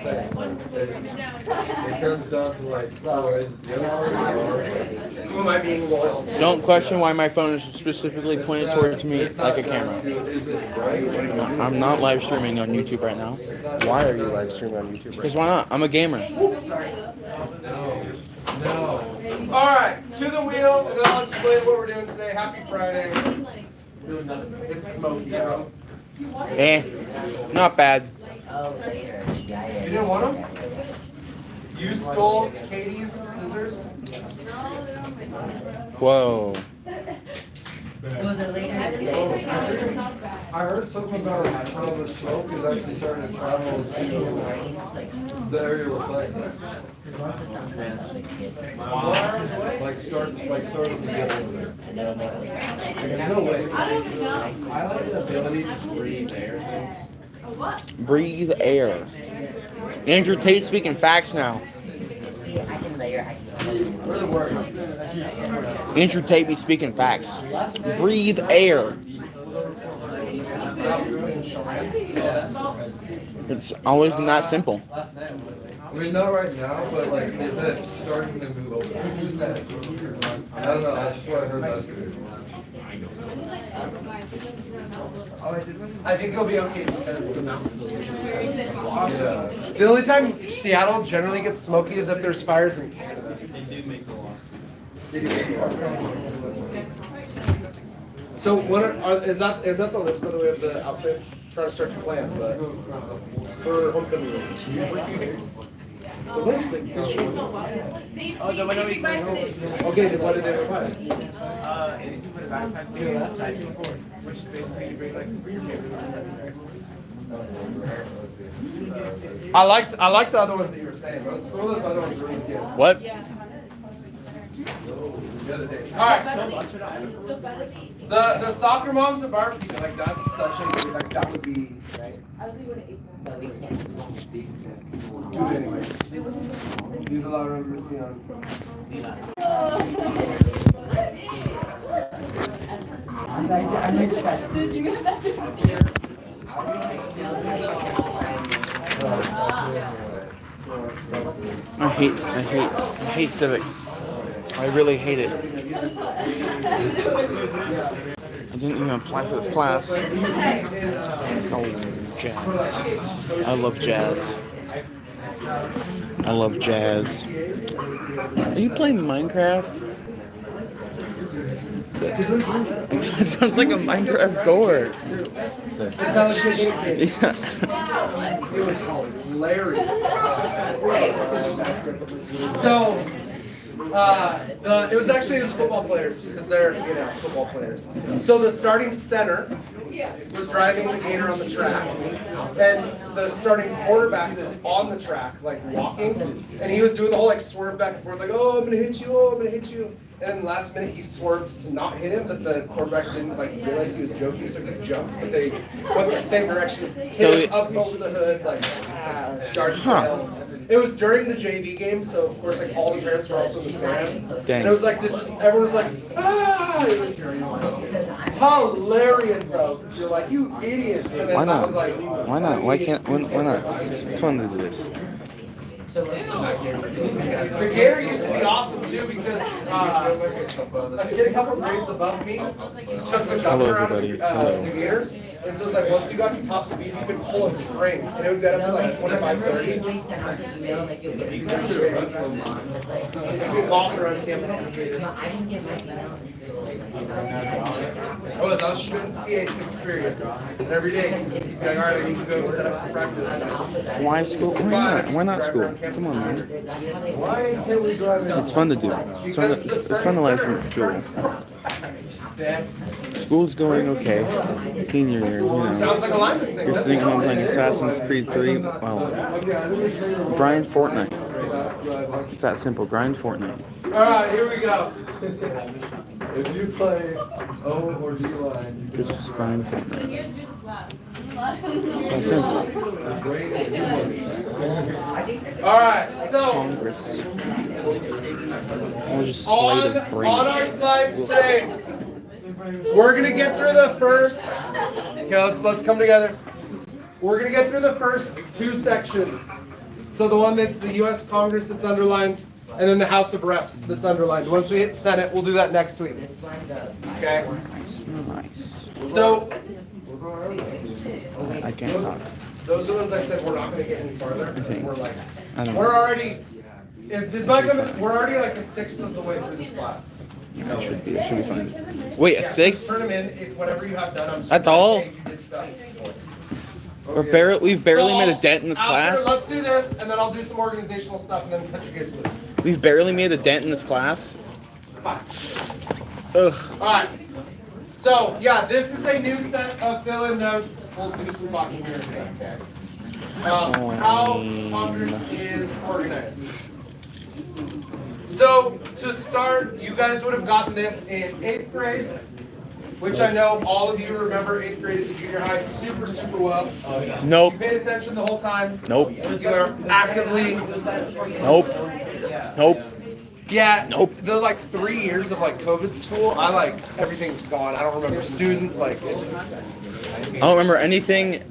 It comes down to like, is it the other party or Who am I being loyal to? Don't question why my phone is specifically pointed towards me like a camera. is it right? I'm not live streaming on YouTube right now. Why are you live streaming on YouTube? Because why not? I'm a gamer. No. All right, to the wheel, and then I'll explain what we're doing today. Happy Friday. It's smoky out. Not bad. You didn't want them? You stole Katie's scissors? Whoa. I heard something about how the smoke is actually starting to travel to the area we're playing. Starting to get over there. There's no way. I like the ability to breathe air. Breathe air. Andrew Tate speaking facts now. Andrew Tate be speaking facts. Breathe air. It's always been that simple. I mean, not right now, but like, is it starting to move over? Who said it? I don't know, that's just what I heard last week. I think it'll be okay because the mountains. Yeah. The only time Seattle generally gets smoky is if there's fires in Canada. They do make the laws. So what is that the list, by the way, of the outfits? Trying to start to plan, but for homecoming. The list that okay, then what did they revise? Anything with a backpack too, side forward, which is basically you bring like your I liked the other ones that you were saying. Some of those other ones were really good. What? The other days. All right. The soccer moms at barbecue, like that's such a good, like that would be right. Do it anyway. Viva la revolución. I hate civics. I really hate it. I didn't even apply for this class. Oh, jazz. I love jazz. I love jazz. Are you playing Minecraft? That sounds like a Minecraft door. Yeah. It was hilarious. So, it was football players because they're football players. So the starting center was driving the gator on the track, and the starting quarterback was on the track, like walking, and he was doing the whole like swerve back and forth, like, oh, I'm gonna hit you, oh, I'm gonna hit you. And then last minute he swerved to not hit him, but the quarterback didn't like realize he was joking, so he jumped. But they went the same direction, hit him up over the hood, like dart style. It was during the JV game, so of course like all the parents were also in the stands. Dang. And it was like this, everyone was like, ah! It was hilarious though, because you're like, you idiots. And then Why I not? was like, Why not? Why not? It's fun to do this. The gator used to be awesome too because a kid a couple grades above me took the governor out of the gator. And so it's like once you got to top speed, you could pull a string and it would get up to like 25, 30. You'd be walking around campus. I was shooting TA 6th period. And every day, he's like, all right, I need to go set up for practice. Why school? Why not school? Come on, man. Why can't we drive in? It's fun to do. It's fun to live in school. School's going okay. Senior year, Sounds like a lineman thing. You're sitting home playing Assassin's Creed 3. Well, grind Fortnite. It's that simple. Grind Fortnite. All right, here we go. If you play O or D line, you Just grind Fortnite. It's that simple. All right, so Congress. Or just slate of on our branch. slides today, we're gonna get through the first. Okay, let's come together. We're gonna get through the first two sections So the one that's the U.S. Congress that's underlined, and then the House of Reps that's underlined. Once we hit Senate, we'll do that next week. Okay? Nice. So I can't talk. those are the ones I said we're not going to get any farther. We're like, I don't know. we're already, if this might come, we're already like a sixth of the way through this class. It should be fine. Wait, a Yeah, sixth? Turn them in. If whatever you have done, I'm just That's gonna all? say you did stuff. We've barely So, made a dent in this after- class. Let's do this, and then I'll do some organizational stuff, and then cut you guys loose. We've barely made a dent in this class. Fine. Ugh. All right. So yeah, this is a new set of fill-in notes. We'll do some talking here in a second. How Congress is organized. So to start, you guys would have gotten this in 8th grade, which I know all of you remember 8th grade at the junior high super, super well. Nope. You paid attention the whole time. Nope. You are actively. Nope. Nope. Yeah. Nope. The like 3 years of like COVID school, I like everything's gone. I don't remember students. Like it's. I don't remember anything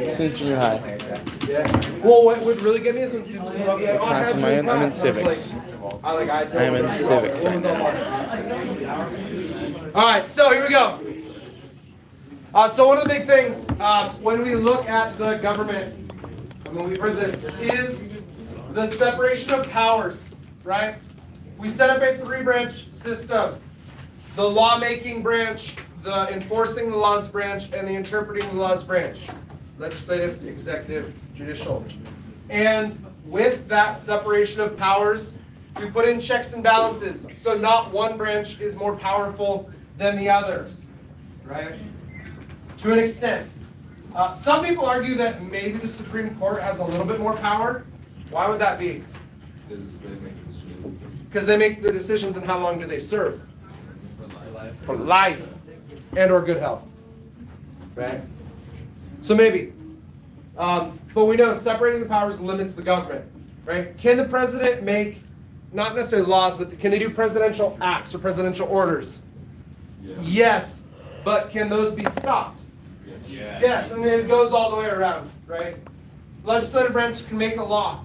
since junior high. Yeah. Well, what would really get me is when students would come up, like, oh, I Class had am you I in? I'm in class. And I was civics. like, I don't I am in remember civics what was right on All right, so here we go. So one of the big things when we look at the government, I mean, we've heard this, is the separation of powers, right? We set up a 3-branch system. The lawmaking branch, the enforcing the laws branch, and the interpreting the laws branch. Legislative, executive, judicial. And with that separation of powers, we put in checks and balances. So not one branch is more powerful than the others, right? To an extent. Some people argue that maybe the Supreme Court has a little bit more power. Why would that be? Because they make the decisions and how long do they serve? For life and or good health, right? So maybe. But we know separating the powers limits the government, right? Can the president make, not necessarily laws, but can they do presidential acts or presidential orders? Yeah. Yes, but can those be stopped? Yeah. Yes, and it goes all the way around, right? Legislative branch can make a law,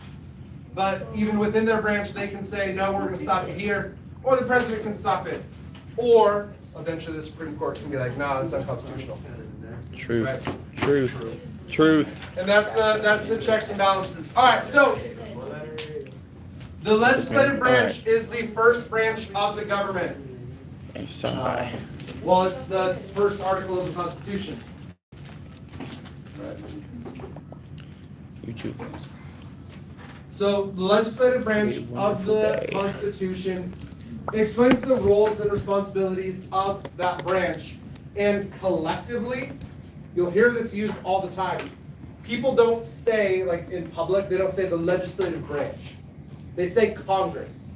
but even within their branch, they can say, no, we're going to stop it here, or the president can stop it. Or eventually the Supreme Court can be like, no, that's unconstitutional. Truth. Right. Truth. Truth. And that's the checks and balances. All right, so the legislative branch is the first branch of the government. Thanks, son. Bye. Well, it's the first article of the Constitution. YouTube. So the legislative branch of the Constitution explains the roles and responsibilities of that branch. And collectively, you'll hear this used all the time. People don't say, like in public, they don't say the legislative branch. They say Congress.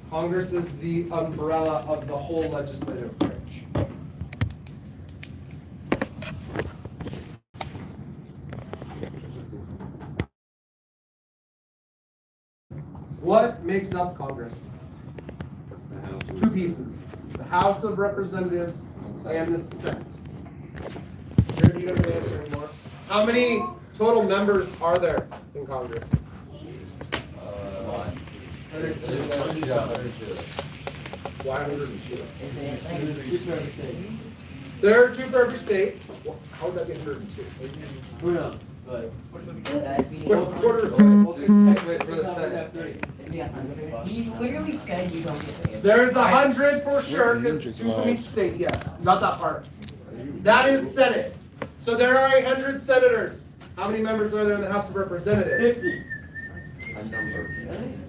Congress is the umbrella of the whole legislative branch. What makes up Congress? 2 pieces. The House of Representatives and the Senate. Jared, you don't have to answer anymore. How many total members are there in Congress? 102. Why 102? There are 2 for every state. How would that be 102? Who knows? But Quarter of He clearly said you don't get to. There's 100 for sure, because 2 from each state, yes. You got that part. That is Senate. So there are 100 senators. How many members are there in the House of Representatives? 50.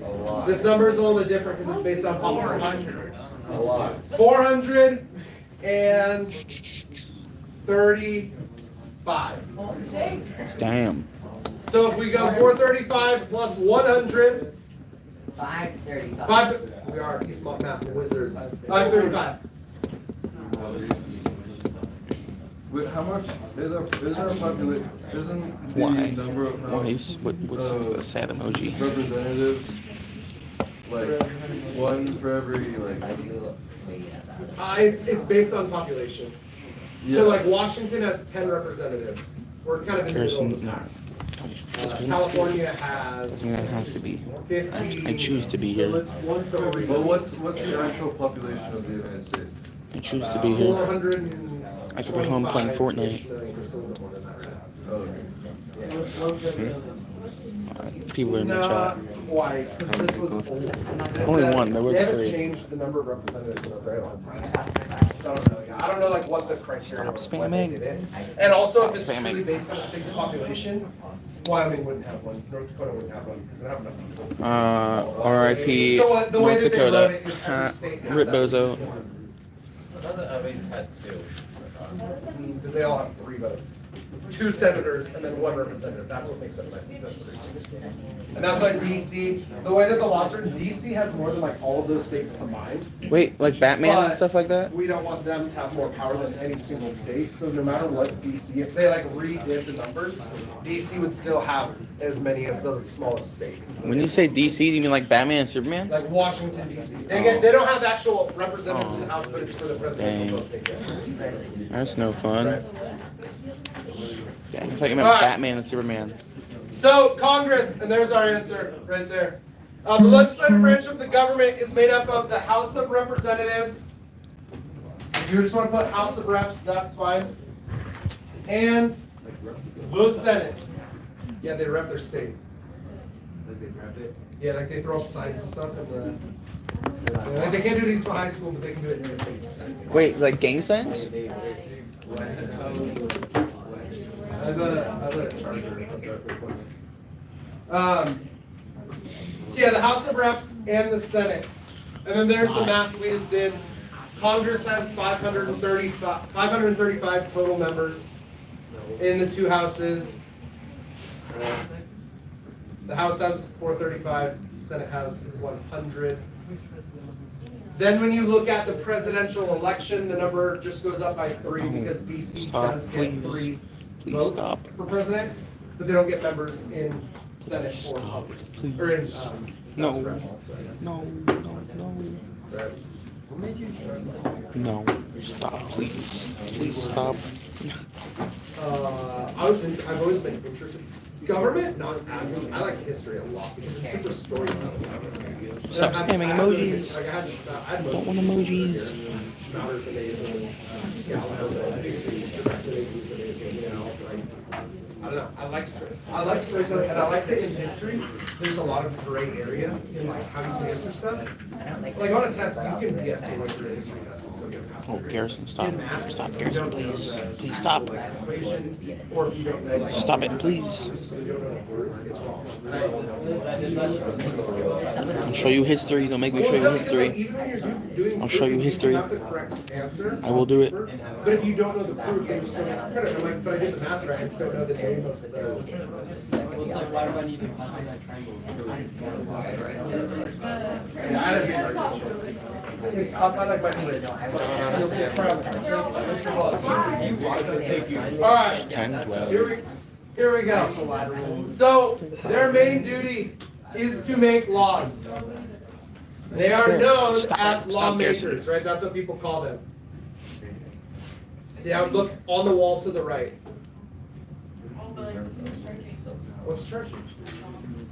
A lot. This number is a little bit different because it's based on population. A lot. 435. Damn. So if we go 435 plus 100, 535. we are small math wizards. 535. Wait, how much is our population? Isn't the Why? number of What's the sad emoji? representatives like 1 for every like? It's based on population. Yeah. So like Washington has 10 representatives. We're kind of in the middle of Garrison, the no. pack. California has Doesn't mean I have to be. 50. I choose to be here. Well, what's the actual population of the United States? I choose to be here. 400. I could be home playing Fortnite. Oh, okay. People are in the Not chat. quite, because this was old. Only one, there was They haven't three. changed the number of representatives in a very long time. So I don't know. I don't know like what the criteria was when they spamming. did it. And also, if it's Stop spamming. truly based on the state's population, Wyoming wouldn't have one, North Dakota wouldn't have one, because they don't have enough people. R.I.P. So the way North that they wrote Dakota. it is every state has Rip at least Bozo. one. I thought the Aves had two. Because they all have 3 votes. 2 senators and then 1 representative. That's what makes it like the 3. And that's why DC, the way that the laws are, DC has more than like all of those states combined. Wait, like Batman and But stuff like that? We don't want them to have more power than any single state. So no matter what DC, if they like redid the numbers, DC would still have as many as the smallest state. When you say DC, do you mean like Batman and Superman? Like Washington DC. They don't have actual representatives in the House, but it's for the presidential Dang. vote they get. That's no fun. Right. Dang, I thought you meant Alright. Batman and Superman. So Congress, and there's our answer right there. The legislative branch of the government is made up of the House of Representatives. If you just want to put House of Reps, that's fine. And the Senate. Yeah, they rep their state. Yeah, like they throw up signs and stuff. Like they can't do it in Eastwood High School, but they can do it in the state. Wait, like gang signs? I have a charger. So yeah, the House of Reps and the Senate. And then there's the math we just did. Congress has 535 total members in the 2 houses. The House has 435, Senate has 100. Then when you look at the presidential election, the number just goes up by 3 because DC Stop, does get please. 3 Please votes stop. for president, but they don't get members in Senate or Stop, Congress. please. Or in, No. House of Reps, sorry. No, Right. no. Stop, please. Please stop. I've always been interested. Government, not as in, I like history a lot because it's super storytelling. Stop spamming emojis. Like I had Don't want emojis. Schnatter today, I don't know. I like storytelling, and I like that in history. There's a lot of gray area in like how you can answer stuff. Like on a test, you can guess your way through a history test and still get past. Oh, it. Garrison, stop. In math, Stop, you Garrison, don't know please. the, Please stop. like, equation, or if you don't know, like, Stop it, please. you don't know the proof, it's wrong. I'll show you history. Don't make me show you history. Even when you're doing I'll show you proof, history. You have the correct answer. I will do it. But if you don't know the proof, you still get credit. I'm like, but I did the math right. I just don't know the name of the. It's like, why do I need to pass on that triangle? It's outside like my fridge. All right. 10, 12. Here we go. So their main duty is to make laws. They are known Stop as it. Stop, Garrison. lawmakers, right? That's what people call them. Yeah, look on the wall to the right. What's charging?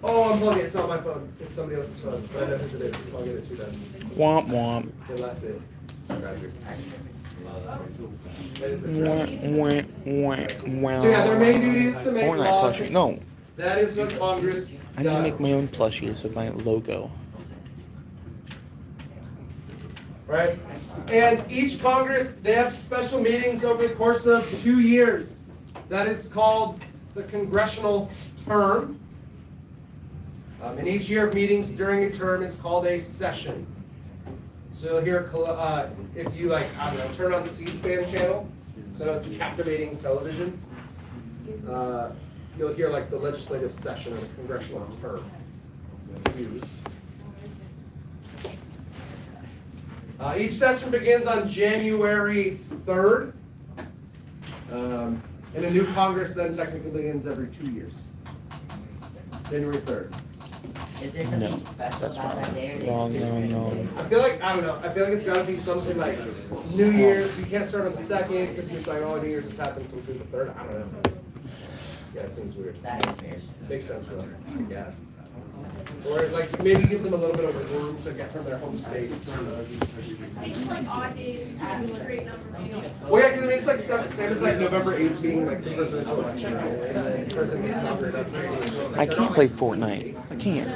Oh, I'm plugging it. It's not my phone. It's somebody else's phone. But I know whose it is. I'll give it to them. Womp womp. They left it. Tragic. That is a Wah, tragic. wah, wah, wah. So yeah, their main duty is to make Fortnite laws. plushie. No, That is what Congress I need to make does. my own plushies of my logo. Right? And each Congress, they have special meetings over the course of 2 years. That is called the congressional term. And each year of meetings during a term is called a session. So you'll hear, if you like, I don't know, turn on the C-SPAN channel, so I know it's captivating television, you'll hear like the legislative session of the congressional term used. Each session begins on January 3rd. And a new Congress then technically begins every 2 years. January 3rd. Is there No, something special that's about that day? Or they wrong, just- wrong, wrong. I feel like, I don't know, I feel like it's gotta be something like New Year's, we can't start on the 2nd, because it's like, oh, New Year's has happened, so we do the 3rd, I don't know. Yeah, it seems weird. That is fair. Makes sense though, I guess. Or like, maybe gives them a little bit of room to get from their home state. It's like odd days, and a great number of people. Well, yeah, because I mean, it's like same as like November 8th being like the presidential election, right? President gets inaugurated. I can't play Fortnite. I can't.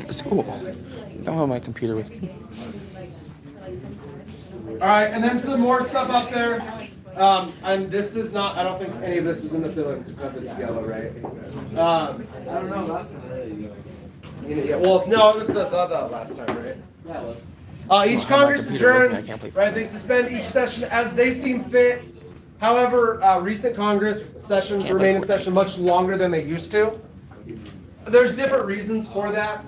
At school. I don't have my computer with me. All right, and then some more stuff up there. And this is not, I don't think any of this is in the film because none of it's yellow, right? I don't know, last time. Yeah, well, no, it was the last time, right? Each I have my Congress computer with me, I adjourns, can't play right? They suspend each session as they seem fit. However, recent Congress sessions Can't remain play in session much longer than they used to. There's different reasons for that.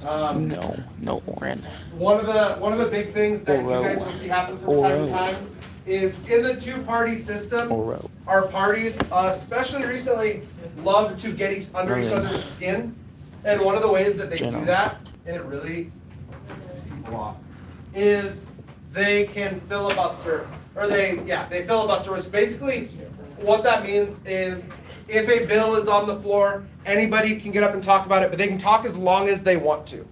No, Oren. One of the big things that you Oro. guys will see happen from time to Oro. time is in the two-party system. Oro. Our parties, especially recently, love to get under each Brilliant. other's skin, and one of the ways that they Jenna. do that, and it really pisses people off, is they can filibuster, or they filibuster, which basically what that means is if a bill is on the floor, anybody can get up and talk about it, but they can talk as long as they want to.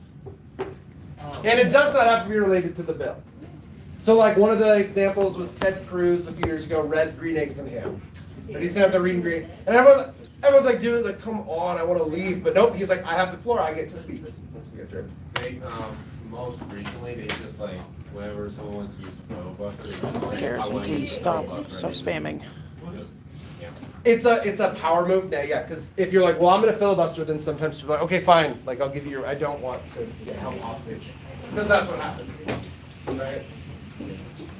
And it does not have to be related to the bill. So like one of the examples was Ted Cruz a few years ago, red, green eggs and ham. And he said, I'm reading green. And everyone's like, dude, like, come on, I want to leave. But nope, he's like, I have the floor, I get to speak. They, most recently, they just like, whenever someone wants to use the filibuster, they just say, I Garrison, want to use please the stop filibuster, and spamming. just, yeah. It's a power move now, yeah, because if you're like, well, I'm gonna filibuster, then sometimes people are like, okay, fine, like I'll give you your, I don't want to get held hostage. Because that's what happens, right?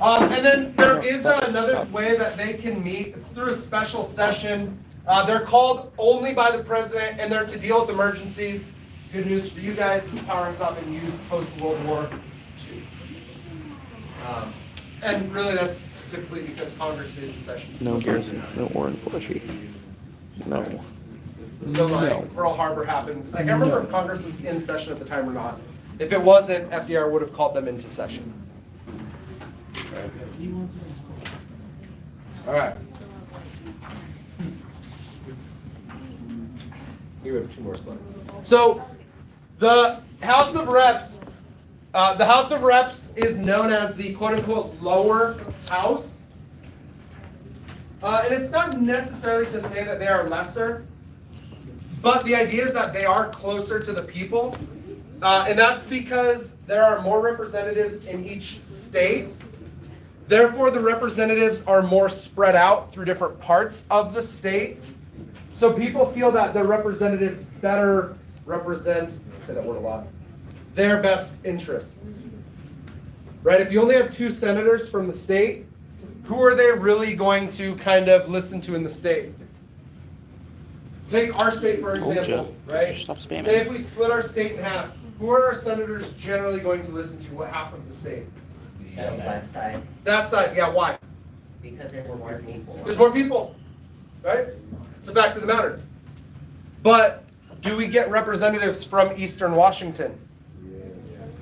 And then there is another way that they can meet. It's through a special session. They're called only by the president, and they're to deal with emergencies. Good news for you guys, this power has not been used post-World War II. And really that's typically because Congress is in session. No, Garrison. No, Oren Bushy. No. So like No. Pearl Harbor happens. Like I remember if Congress was in session at the time or not. If it wasn't, FDR would have called them into session. All right. You have 2 more slides. So the House of Reps, is known as the quote-unquote lower house. And it's not necessarily to say that they are lesser, but the idea is that they are closer to the people. And that's because there are more representatives in each state. Therefore, the representatives are more spread out through different parts of the state. So people feel that their representatives better represent, I say that word a lot, their best interests. Right? If you only have 2 senators from the state, who are they really going to kind of listen to in the state? Take our state, for example, right? Stop spamming. Say if we split our state in half, who are our senators generally going to listen to? What half of the state? That's that side. That side, yeah, why? Because there were more people. There's more people, right? It's a fact of the matter. But do we get representatives from Eastern Washington?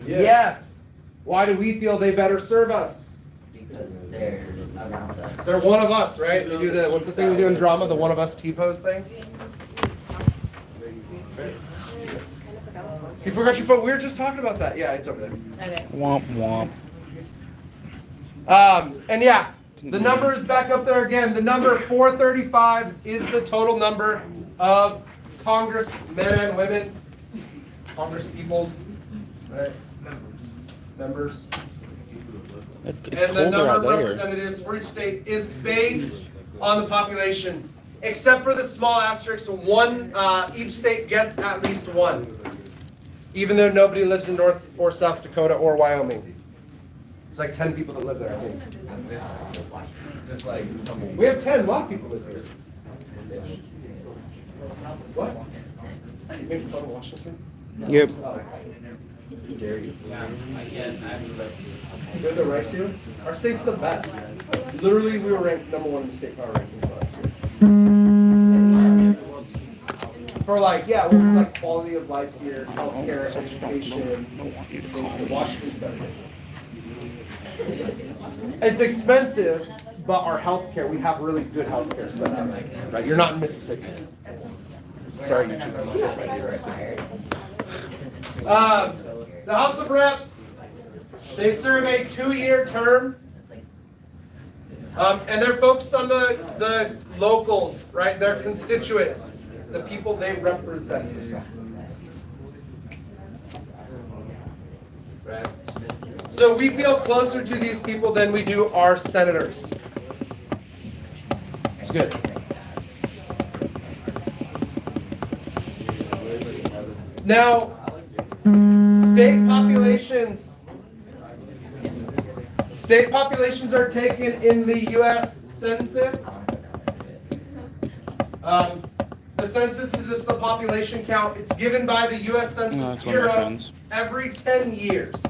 Yes. Why do we feel they better serve us? Because they're around us. They're one of us, right? We do the, what's the thing we do in drama, the one of us T-pose thing? You forgot your phone. We were just talking about that. Yeah, it's over there. Womp womp. And yeah, the number is back up there again. The number 435 is the total number of Congress men and women, Congress peoples, right? Members. It's And the colder number out of there. representatives for each state is based on the population, except for the small asterisks. Each state gets at least 1, even though nobody lives in North or South Dakota or Wyoming. It's like 10 people that live there, I think. Just like, We have 10. A lot of people live here. What? You made fun of Washington? Yep. Oh, dare you? yeah, I can't actually. You have the right to? Our state's the best. Literally, we were ranked #1 in the state power rankings last year. for like, yeah, well, it's like quality of life here, healthcare, education, things that Washington's best. It's expensive, but our healthcare, we have really good healthcare set up, right? You're not in Mississippi. Sorry, YouTube. The House of Reps, they serve a 2-year term. And they're focused on the locals, right? Their constituents, the people they represent. Right? So we feel closer to these people than we do our senators. It's good. Now, state populations are taken in the U.S. Census. The census is just the population count. It's given by the U.S. Census Bureau every 10 years,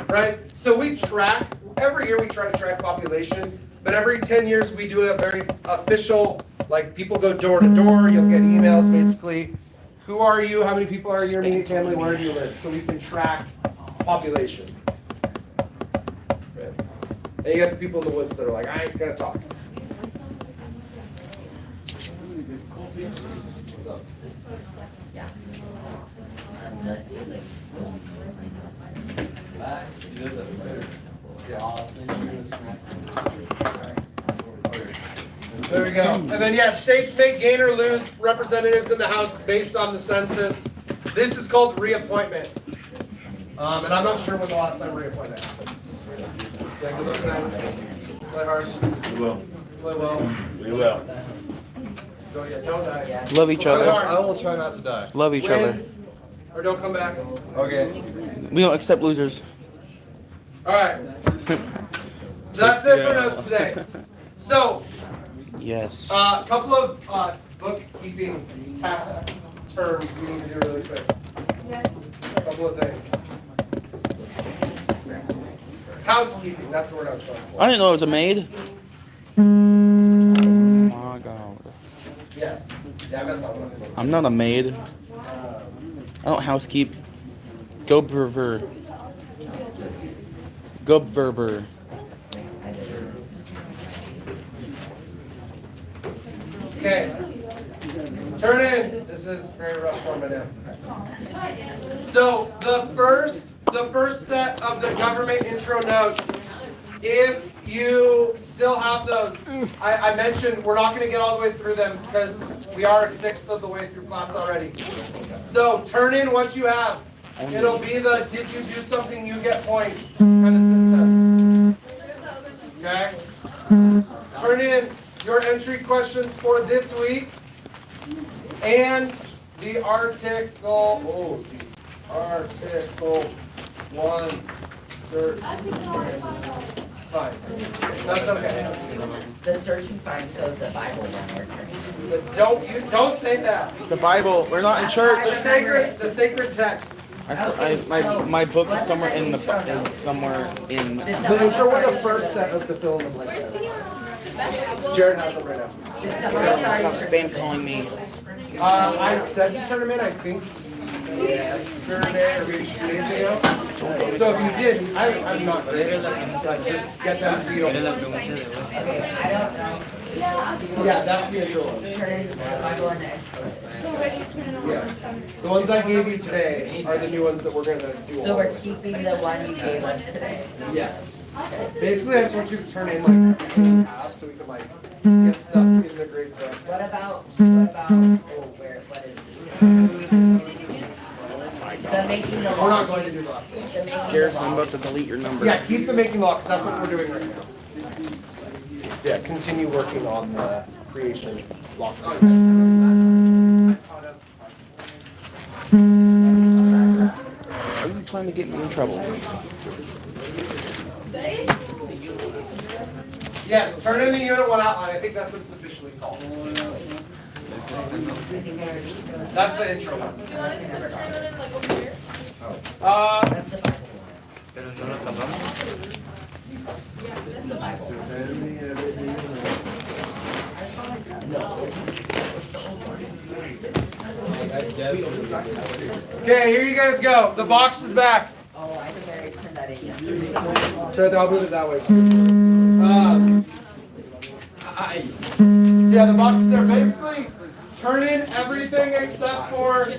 right? So we track, every year we try to track population, but every 10 years we do a very official, like people go door to door, you'll get emails basically. Who are you? How many people are in your immediate family? Where do you live? So we can track population. Right. And you got the people in the woods that are like, I ain't gonna talk. Yeah. There we go. And then, yeah, states may gain or lose representatives in the House based on the census. This is called reappointment. And I'm not sure when the last time reappointment happened. Yeah, good luck tonight. Play hard. We will. Play well. We will. Don't die. Love each Play other. hard. I will try not to die. Love each other. Win, or don't come back. Okay. We don't accept losers. All right. So that's it for notes today. So, Yes. a couple of bookkeeping task terms we need to do really quick. A couple of things. Housekeeping, that's the word I was going for. I didn't know it was a maid. Oh my God. Yes. Yeah, that's not what I'm not a maid. I don't housekeep. Gobverber. Gobverber. Okay. Turn in. This is very rough for me now. So the first set of the government intro notes, if you still have those, I mentioned we're not going to get all the way through them because we are 1/6 of the way through class already. So turn in what you have. It'll be the did you do something you get points kind of system. Okay? Turn in your entry questions for this week and the article, oh geez, article 1 search. Fine. That's okay. The search and find, so the Bible one works. But don't say that. The Bible. We're not in church. The sacred text. My book is somewhere in the The intro were the first set of the fill in the blank. Jared has it right now. Stop spam calling me. I said the tournament, I think, yesterday or maybe 2 days ago. So if you did, I'm not good, but just get them sealed. Okay, I don't know. Yeah, that's the intro one. Turn in the Bible and the Yes. The ones I gave you today are the new ones that we're gonna do. So we're keeping the one you gave us today. Yes. Basically, I just want you to turn in like so we can like get stuff in the grade book. What about, what is it? The making the We're not law. going to do the last one. The making the Jared, I'm law. about to delete your number. Yeah, keep the making law, because that's what we're doing right now. Yeah, continue working on the creation block. Are you trying to get me in trouble? Yes, turn in the unit 1 outline. I think that's what it's officially called. That's the intro one. That's the Bible one. Okay, here you guys go. The box is back. Oh, I think I already turned that in yesterday. Sure, I'll move it that way. So yeah, the boxes are basically turn in everything except for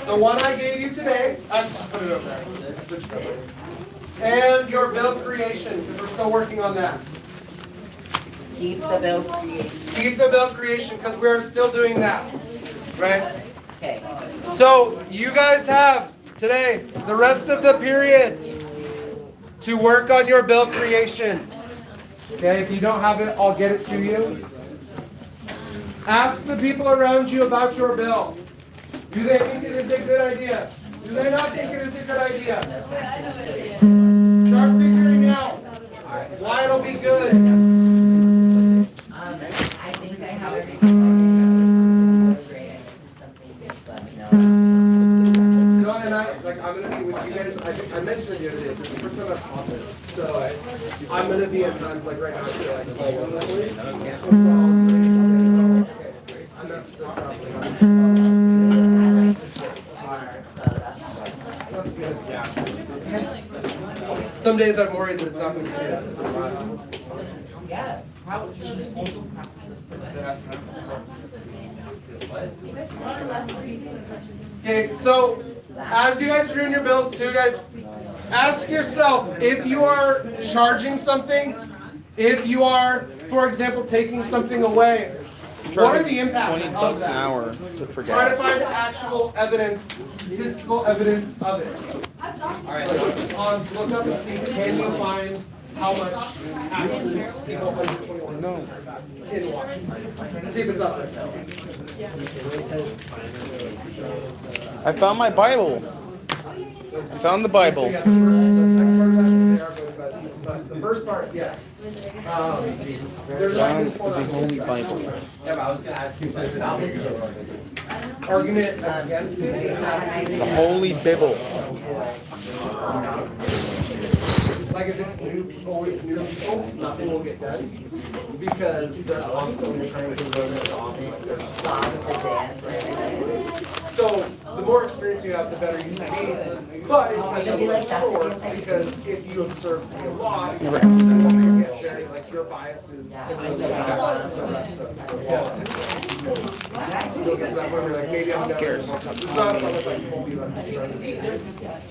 the one I gave you today. Just put it over there. Switch it over. And your build creation, because we're still working on that. Keep the build creation. Keep the build creation, because we're still doing that. Right? Okay. So you guys have today the rest of the period to work on your build creation. Okay, if you don't have it, I'll get it to you. Ask the people around you about your bill. Do they think it is a good idea? Do they not think it is a good idea? Start figuring out why it'll be good. I think I have everything. Something just let me know. No, and I'm gonna be with you guys. I mentioned it the other day. This is the first time I've taught this, so I'm gonna be at times like right now. I feel like and that's the stuff. That's good. Yeah. Some days I'm worried that it's not gonna be good. Yeah. Okay, so as you guys are doing your bills too, guys, ask yourself if you are charging something, if you are, for example, taking something away, what are the impacts of $20 an that? hour for Try to gas. find actual evidence, statistical evidence of it. Alright, look up and see, can you find how much taxes people under 21 in Washington? See if it's up there. I found my Bible. I found the Bible. The second part of that, but the first part, yeah. There's Found the Holy Bible. Yeah, but I was gonna ask you, but without argument against it. The Holy Bible. Like if it's new, always new people, nothing will get done because they're constantly trying to learn it off. So the more experience you have, the better you can be. But it's a double-edged sword because if you observe a lot, then you get very like your biases and really affect the rest of You'll get to that point where like maybe I'm never. It's not something like totally represents.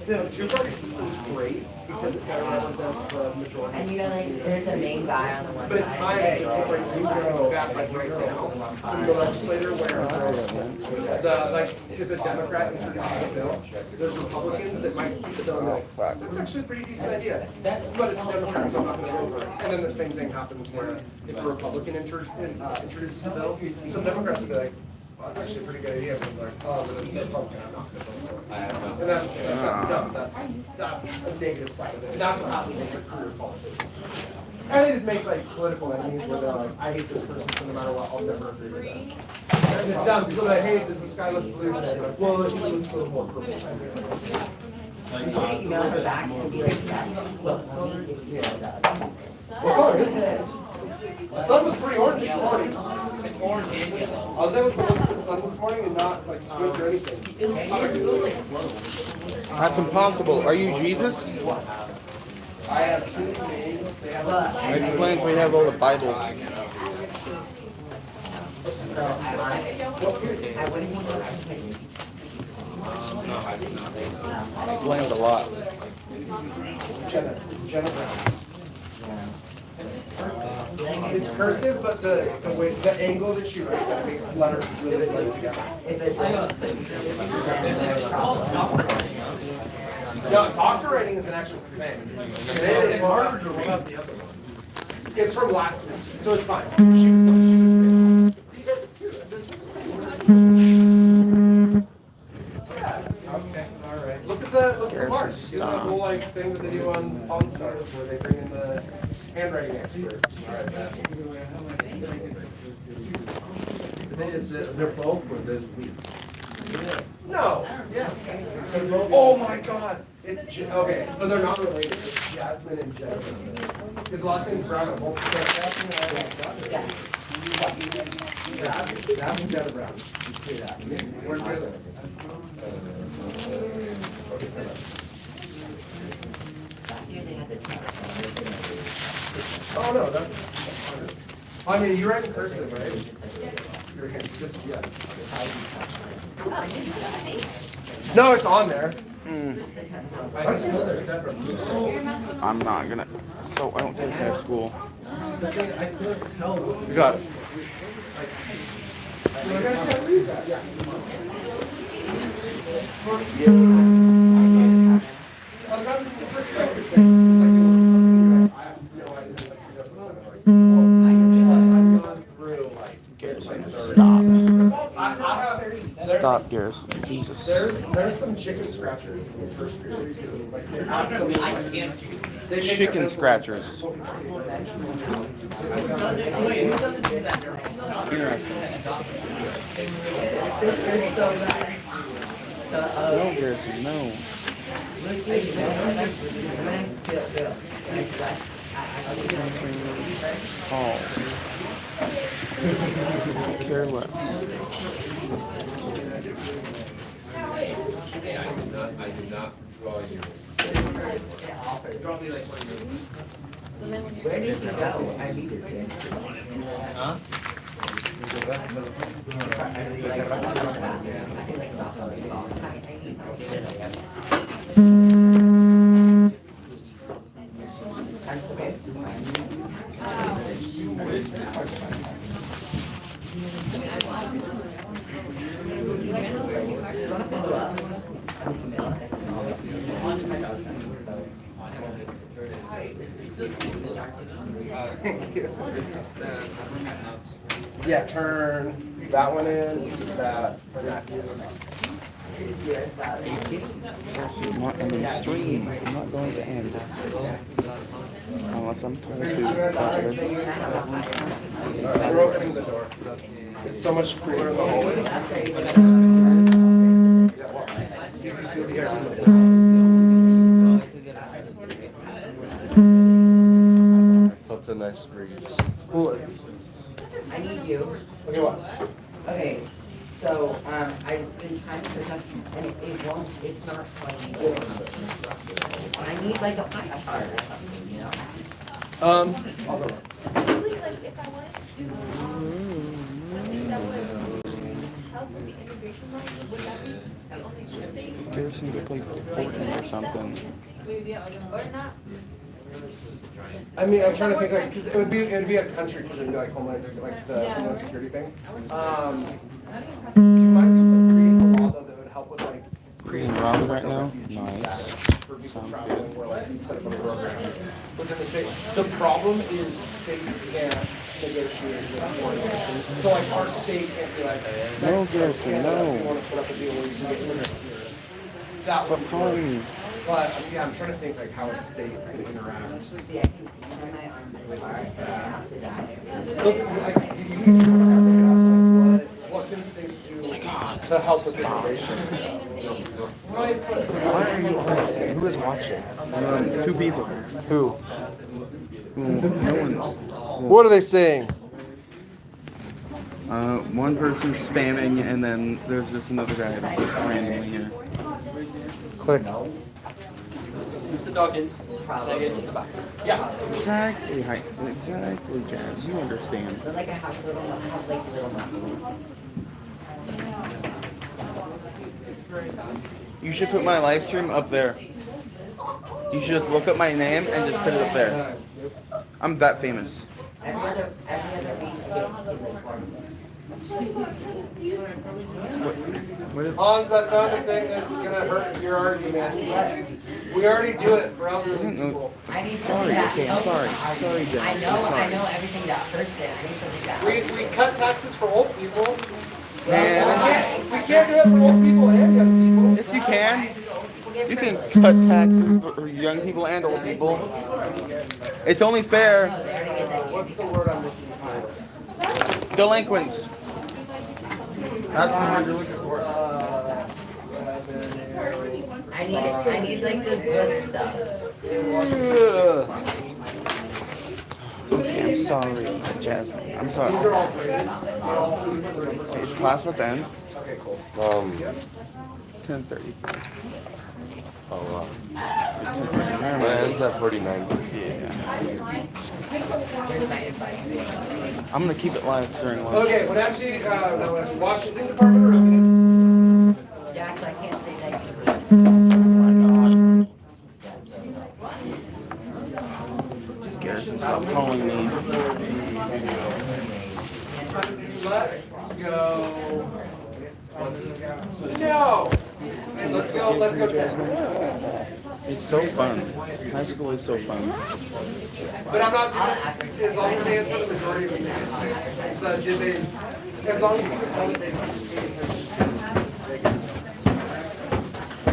The two-party system is great because it kind of represents the majority. And you know, like, there's a main guy on the one But at side. times, the two-party system is bad, like right now, in the legislature where if a Democrat introduces a bill, there's Republicans that might see the bill and be like, that's actually a pretty decent idea. But it's Democrats, so I'm not gonna go for it. And then the same thing happens where if a Republican introduces a bill, some Democrats will be like, well, that's actually a pretty good idea, but it's like, oh, but it's a Republican, I'm not gonna vote for it. And that's dumb, that's a negative side of it. And that's what happens with your career politicians. And they just make like political enemies where they're like, I hate this person, so no matter what, I'll never agree with them. And it's dumb, because they're like, hey, does this guy look blue? And they're like, well, he looks a little more purple. You should email her back and be like, yes, what color is your dog? What color is it? The sun was pretty orange this morning. I was able to look at the sun this morning and not like squint or anything. That's impossible. Are you Jesus? I have two names. They have That explains we have all the Bibles. So I wouldn't even know how to pick. Explains a lot. Jenna. It's Jenna Brown. It's cursive, but the way the angle that she writes it makes letters really blend together. No, doctor writing is an actual thing. It is harder to read up the other one. It's from last week, so it's fine. She was okay, all right. Look at the marks. Do the whole like thing that they do on Pawn Stars where they bring in the handwriting expert. The thing is that they're both for this week. No. Yeah. Oh my God. It's okay. So they're not related. It's Jasmine and Jasmine. His last name's Brown. Both. That's Jenna Brown. Where's the other? Last year they had their test. Oh, no, that's fine. I mean, you write in cursive, right? Your hand, just, yeah. No, it's on there. I just know they're separate. I'm not gonna. So I don't think I have school. You got it. Sometimes it's a perspective thing. It's like, I have no idea. Like, something like, I've gone through, like, Garrison, stop. I have. Stop, Garrison. Jesus. There's some chicken scratchers in the first period. Like, they're absolutely. They make Chicken their- scratchers. Interesting. No, Garrison, no. Oh. Care less. I did not draw you. Where did you go? I needed to. Huh? Yeah, turn that one in, that. I'm not ending stream. I'm not going to end. Unless I'm told to. We're opening the door. It's so much cooler in the hallways. Yeah, well, see if you feel the air. That's a nice breeze. It's cooler. I need you. Okay, what? Okay, so, I've been trying to search up, and it won't, it's not playing. I need like a pie chart or something, you know? I'll go. Really, like, if I wanted to do something that would help with the integration line, would that be the only thing? Garrison go play Fortnite or something. Or not? I mean, I'm trying to think like, cause it would be a country, cause it'd be like Homeland, like the Yeah. Homeland Security thing. You might be able to create a law though that would help with like. Creating Robin right now? refugee Nice. status For people traveling, where like you set up a program within the state. The problem is states can't negotiate with foreign nations. So like our state can't be like, No, Mexico, Garrison, Canada, no. we wanna set up a deal where you can get immigrants here. That would Stop be calling great. me. But yeah, I'm trying to think like how a state could interact. See, I can, when my arm is far, so I have to die. Look, like, you need to have what can states do to help with immigration? Why are you asking? Who is watching? Two people. Who? No one. What are they saying? One person's spamming, and then there's just another guy that's just randomly here. Click. Mr. Dawkins, Probably. get to the back. Exactly, exactly, Jazz. You understand. But like I have like little muscles. You should put my live stream up there. You should just look up my name and just put it up there. I'm that famous. Every other week I get like 4 Hans, I found a thing that's gonna hurt your argument. We already do it for elderly people. I need Sorry, something that okay, I'm helps sorry. me. Sorry, Jess, I I'm know sorry. everything that hurts it. I need something that We helps. cut taxes for old people. Man. We can't do it for old people and young people. Yes, you can. You can cut taxes for young people and old people. It's only fair. What's the word I'm looking for? Delinquents. That's the word you're looking for. I need like the good stuff. Okay. I'm sorry, Jasmine. I'm These are sorry. all graded. Is class at the end? Okay, cool. 10:33. Oh wow. Never Mine mind. ends at 49. Yeah. I'm gonna keep it live during lunch. Okay, Wenatchee, Washington Department of Revenue. Yeah, so I can't say that. Garrison, stop calling me. Let's go. No. Hey, let's go 10. It's so fun. High school is so fun. But I'm not, as long as they answer the majority of the things. So did they, as long as you can tell that they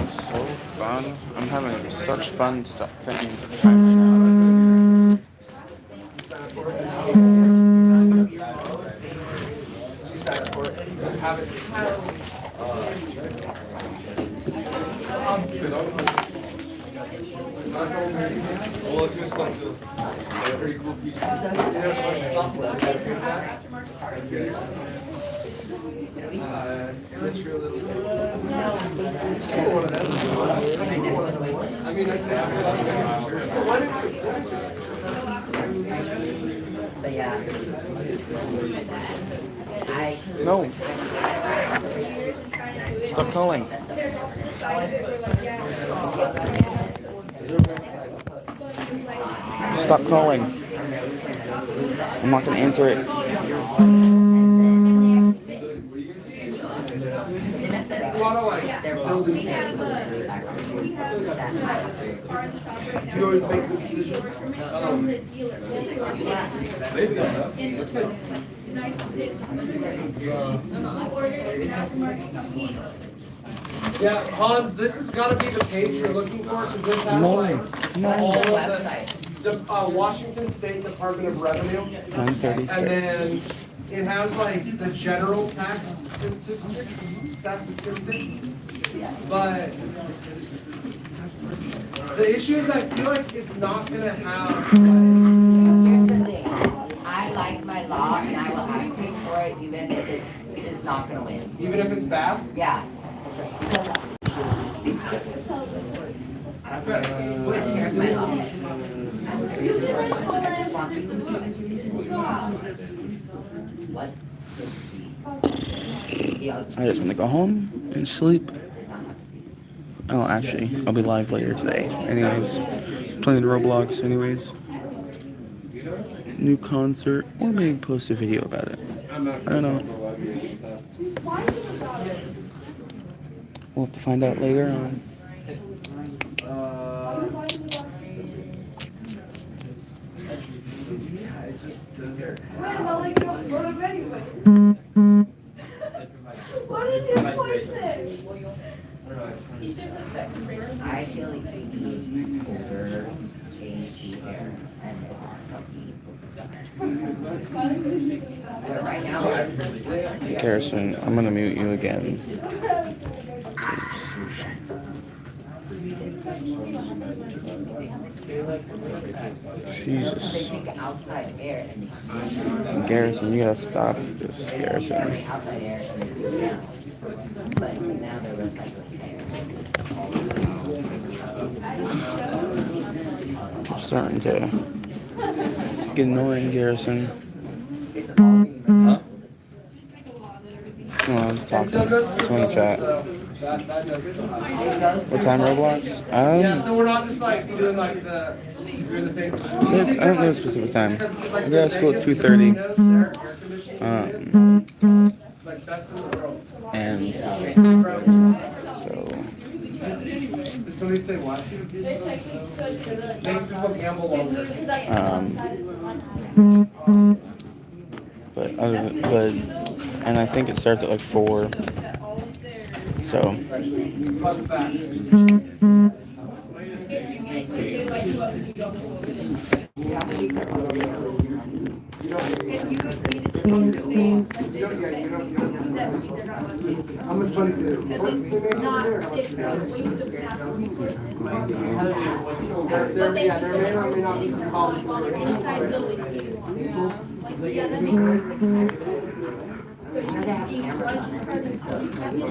So fun. I'm having such fun things right now. Well, it's just fun too. Pretty cool teacher. But yeah. No. Stop calling. Stop calling. I'm not gonna answer it. You always make the decisions. Yeah, Hans, this has got to be the page you're looking for because this has No, like no. all of the Washington State Department of Revenue. And 9:36. then it has like the general tax statistics. But the issue is I feel like it's not gonna have Here's the thing, I like my law and I will advocate for it even if it is not gonna win. even if it's bad. Yeah. I don't care. Here's my law. I just want people to what? I just want to go home and sleep. Oh, actually, I'll be live later today. Anyways, playing Roblox. Anyways, new concert, or maybe post a video about it. I don't know. We'll have to find out later on. What did you point there? I feel like we need over change the hair and but right now, Garrison, I'm gonna mute you again. Jesus. they take outside air and Garrison, you gotta stop this, Garrison. outside air and they do it. But now they're recycling air. I'm starting to get annoying, Garrison. No, I'm just talking. Just want to chat. That does still happen. What time Roblox? Yeah, so we're not just like doing like doing the thing. I don't know a specific time. Because, I like, got to school at Vegas, 2:30. casinos, their air conditioning is, like best in the world. And Incredible. so, Did somebody say what? Makes people gamble longer. but and I think it starts at like 4. So, Fun fact. You don't get testing, they're not allowed to use it. How much money do they Because make it's over there? not, How much it's do they a make? waste of natural resources. Yeah, there may or may not be some college. Inside buildings, like, yeah, that makes sense. So you can be one person, so you can be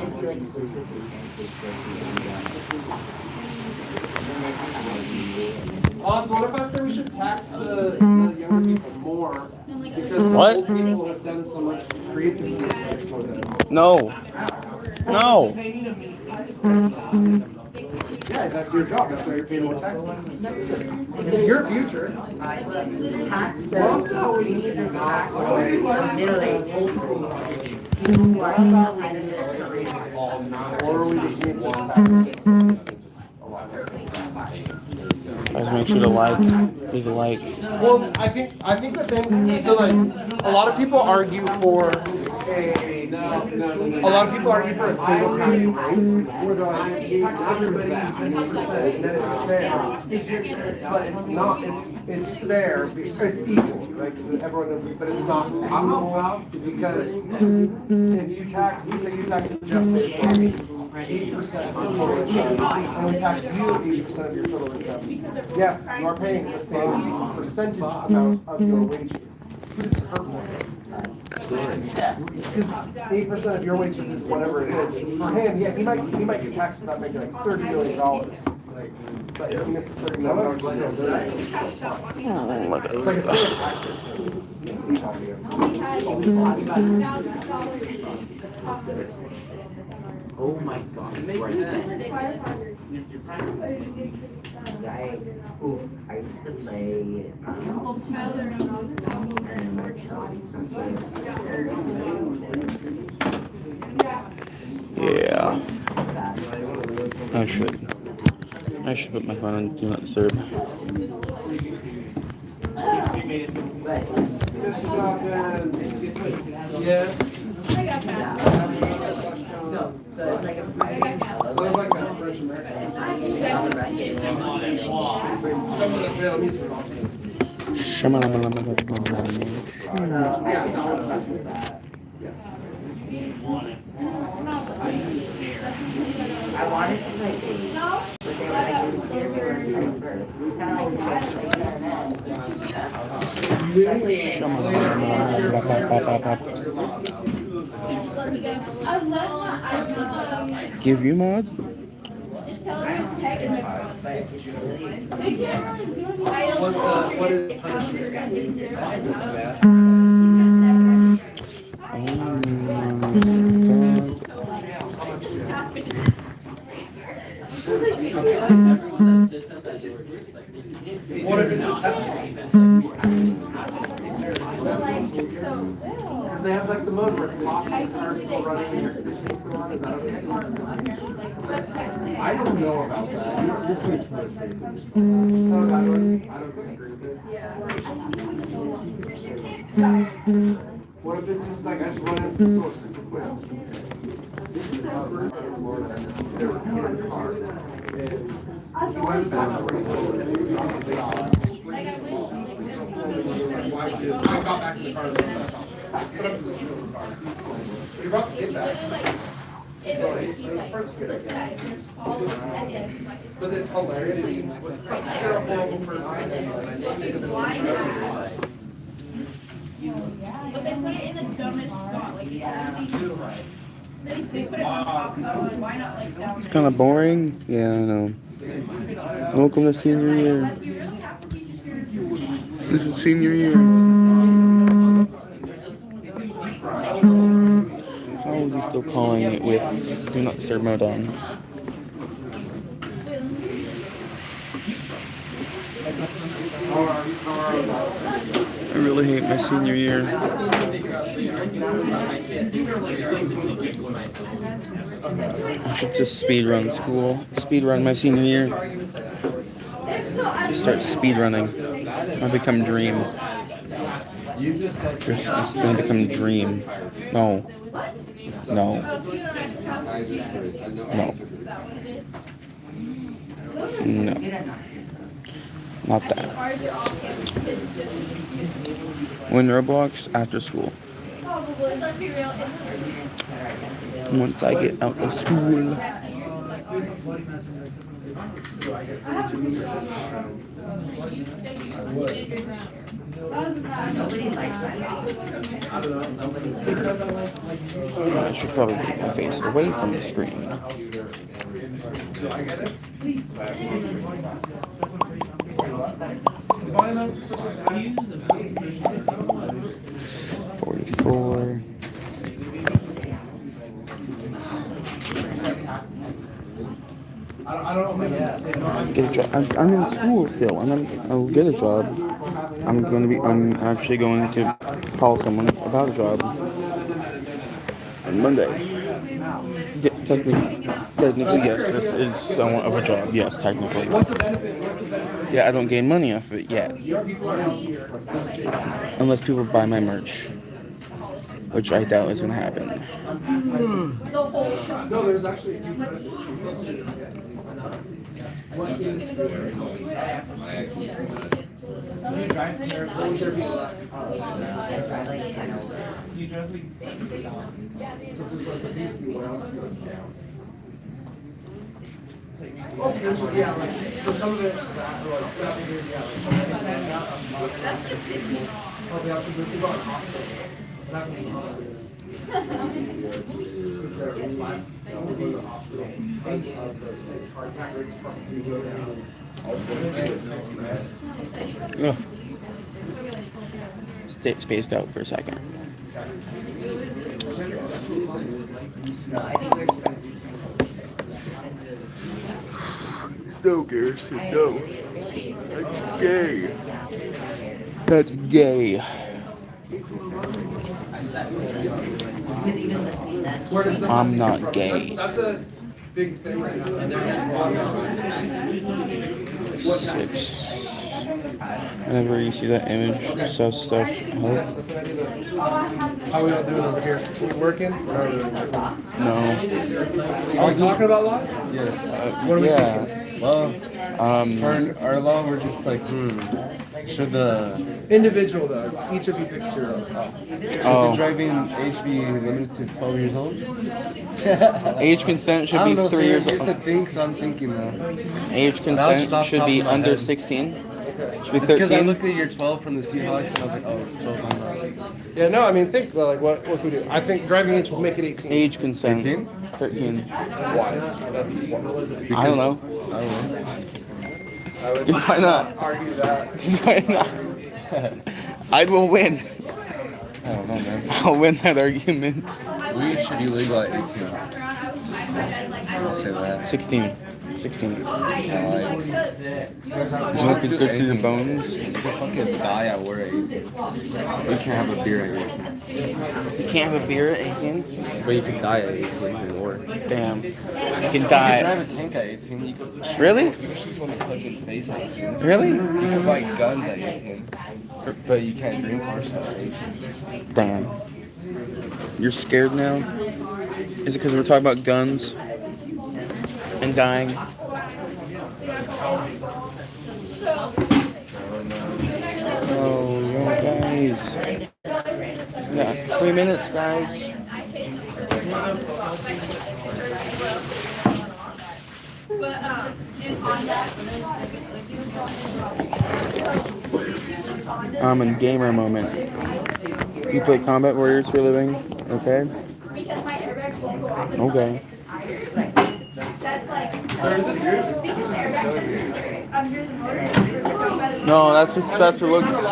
Odds, what if I say we should tax the younger people more? Because the What? old people have done so much creative things for them. No. No. Yeah, that's your job, that's why you're paying more taxes. It's your future. Tax them, we need to tax village. Who are Or we just need to tax. Guys, make sure to leave a like. Well, I think the thing, so like, a lot of people argue for a lot of people argue for a single tax rate, where they're like, you tax everybody this percent, and then it's fair. But it's not, it's fair, it's equal, right, because everyone does it, but it's not equal, because if you tax, say you tax Jeff Bezos 8% of his total income, and we tax you 80% of your total income, yes, you are paying the same percentage amount of your wages. Who's purple? Because 8% of your wages is whatever it is. For him, yeah, he might get taxed without making like $30 million. But if he misses $30 million, he's still doing it. It's like a state tax. Oh my God, right I used to play, Yeah. I should put my phone on Do Not Disturb. Yes. No, so it's like a private house. So like a French American. Some of the Vietnamese offices. I wanted to play bass, but they were like, "Here, we were playing first." We kind of Give you mod? What is the punishment? What if it's a test? Because they have like the mode where it's hot and the car is still running and your conditioning's still on, is that okay? I don't know about that. You're pretty close. I don't disagree with it. What if it's just like I just run into the store super quick? This is there's a kid in the car. And he went back recently. I got back in the car. But I'm still in the car. You're about to get that. But it's hilarious. You're a horrible person. But they put it in the dumbest spot, like, they put it on top though, and why not like down? It's kind of boring. Yeah, I know. Welcome to senior year. This is senior year. How is he still calling it with Do Not Disturb mode on? I really hate my senior year. I should just speedrun school. Speedrun my senior year. Just start speedrunning. I'll become Dream. It's gonna become Dream. No. No. No. No. Not that. When Roblox after school. Let's be real, it's once I get out of school. Nobody likes my dog. Nobody's I should probably get my face away from the screen. $44. Get a job. I'm in school still. I'll get a job. I'm actually going to call someone about a job on Monday. Technically, yes, this is somewhat of a job. Yes, technically. Yeah, I don't gain money off of it yet. Unless people buy my merch. Which I doubt is going to happen. No, there's actually a huge You drive here, will there be less? I drive like 10 over. You drive like. So if there's less obesity, what else goes down? Oh, potentially, yeah, like, so some of it, probably also the people in hospitals. What happens in hospitals? Is there less people go to the hospital because of those things? Heart attack rates probably go down. All those things. Ugh. Stay spaced out for a second. No, I think we're supposed to be. No, Garrison, no. That's gay. That's gay. I'm not gay. That's a big thing right now. Six. Whenever you see that image, sus stuff. Help. That's an idea that, how are we all doing over here? We working? No. Are we talking about laws? Yes. What are we Yeah. Well, for our law, we're just like, should the Individual though, it's each of you pick your own. Oh. driving age be limited to 12 years old? Age consent should I be don't know, 3 years It's a old. thing, so I'm thinking that. Age just consent off should top be of my under head. 16. Should be It's because I 13. looked at year 12 from the Seahawks and I was like, oh, 12, I'm not. Yeah, no, I mean, think like what can we do? I think driving age will make it 18. Age consent. 18? 13. Why? That's I don't know. I don't know. I would Just why not? argue that. Why not? I will win. I don't know, man. I'll win that argument. We should be legal at 18. I'll say that. 16. 16. Alright. Smoke is good for your bones. You can fucking die at work at 18. You can't have a beer at 18. You can't have a beer at 18? But you can die at 18 in war. Damn. You can You can die. drive a tank at 18. You can Really? You just want to fucking face at 18. Really? You can buy guns at 18. But you can't drink or stuff at 18. Damn. You're scared now? Is it because we're talking about guns and dying? Oh, yo, guys. Yeah, 3 minutes, guys. I'm in gamer moment. You play Combat Warriors for a living? Okay. Okay. No, that's for looks. It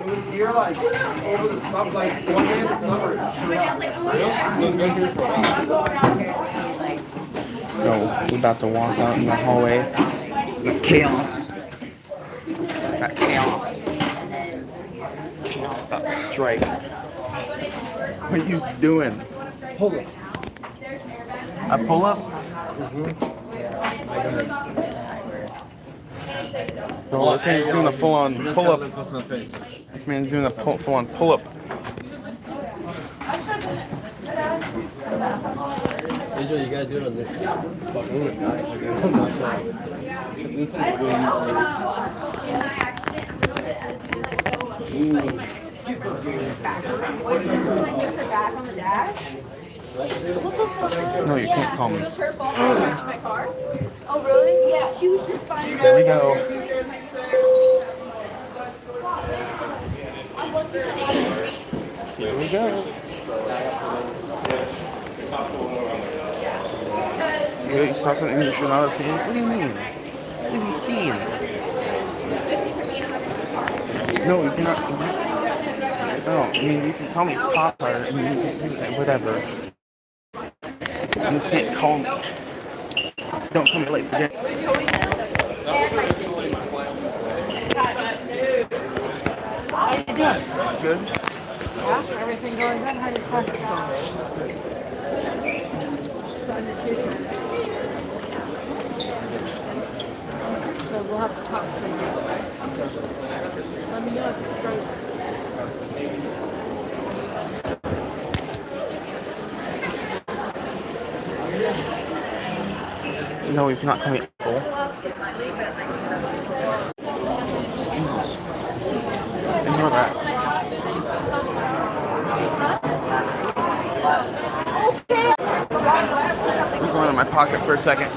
was here like over the summer, like one day in the summer. No, we're about to walk out in the hallway with chaos. That chaos. Chaos about to strike. What are you doing? Hold it. A pull up? No, this man's doing a full on pull up. This man's doing a full on pull up. Angel, you gotta do it on this. No, you can't call me. It was her fault for crashing my car. Oh, really? Yeah, she was just finding Here we go. Here we go. You saw something you should not have seen? What do you mean? What have you seen? No, you cannot. No, I mean, you can call me Papa, I mean, you can, whatever. You just can't call me. Don't call me late, forget. Good? Yeah, everything going good? How are your classes going? So we'll have to talk to you. Let me know if it's great. No, you cannot call me Apple. Jesus. Ignore that. I'm going in my pocket for a second.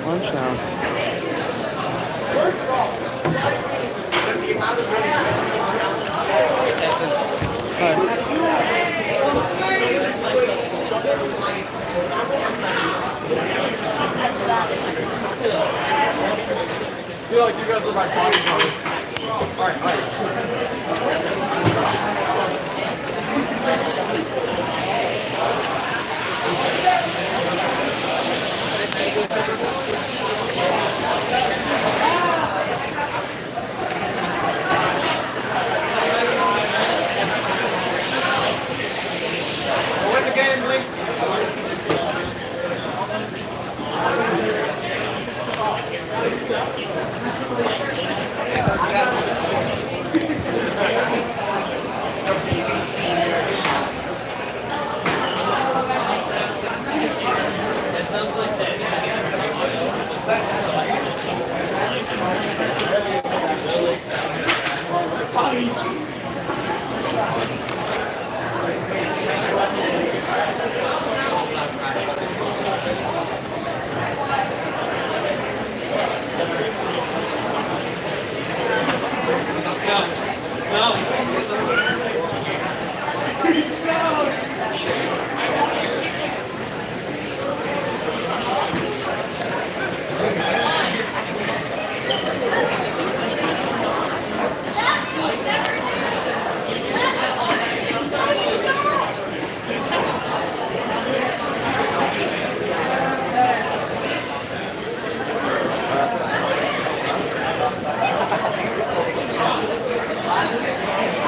Lunch now. I feel like you guys are my bodyguards. Win the game, Link.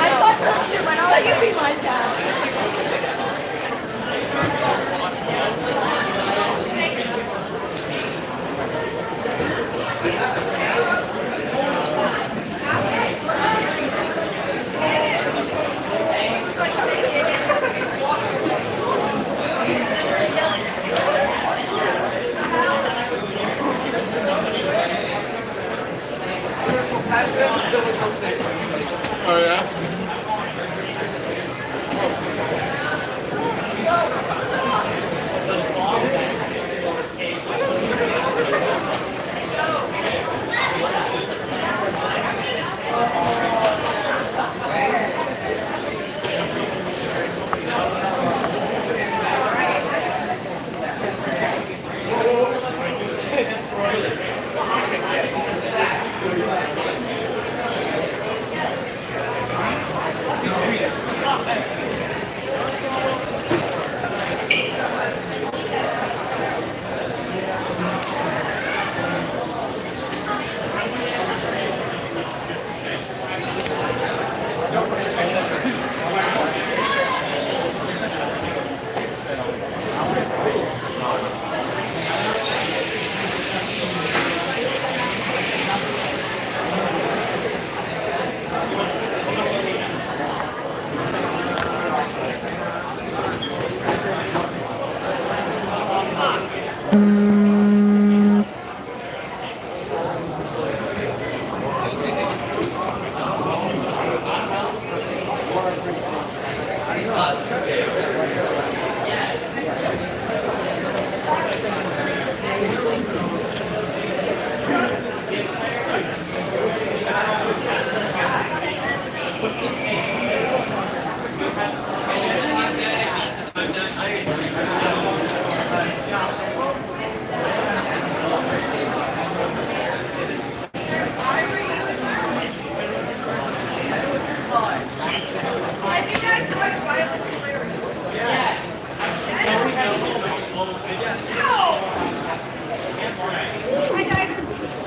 I thought so too, but I'm not gonna be my dad. Oh yeah?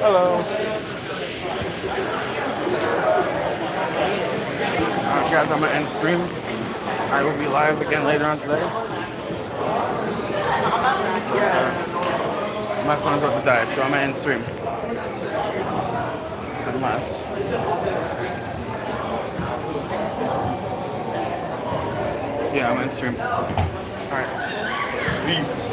Hello. Alright guys, I'm gonna end stream. I will be live again later on today. My phone's about to die, so I'm gonna end stream. Unless. Yeah, I'm gonna end stream. Alright. Peace.